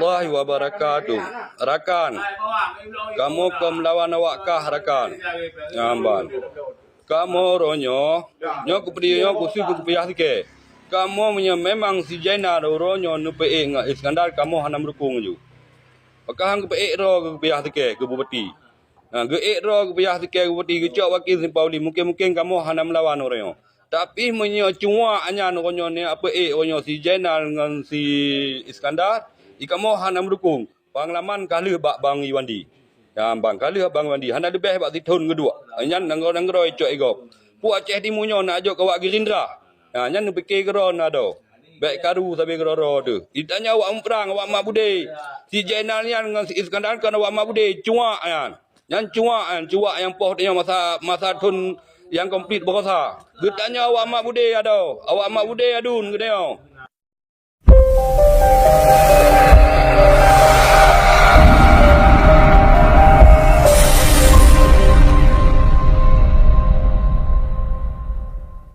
warahmatullahi wabarakatuh. Rakan, kamu ke melawan awakkah rakan? Ngamban. Kamu ronyo, ku priyo ku su ku piyah sike. Kamu memang si Jaina ronyo nupe nga Iskandar kamu hanam rukung ju. Pakahang ke ro ku piyah sike ke bupati. Ge ro ku piyah sike ke bupati ke cok wakil Simpauli mungkin kamu hanam lawan ronyo. Tapi cuma hanya ronyo ni apa ronyo si Jaina dengan si Iskandar, kamu hanam rukung. Panglaman kali bak bang Iwandi. Ya bang kali bang Iwandi. Hana lebih bak titun kedua. Nyan nangro cok igop. Pu Aceh Timunyo nak ajak kawak Gerindra. Ya nyan fikir kero nado. Baik karu sampai kero tu. Ditanya awak perang awak mak bude. Si Jainal nyan dengan si Iskandar kan awak mak bude cuak yan. Nyan cuak yang poh dia masa tun yang komplit berkuasa. Ditanya awak mak bude ada. Awak mak bude adun ke dia.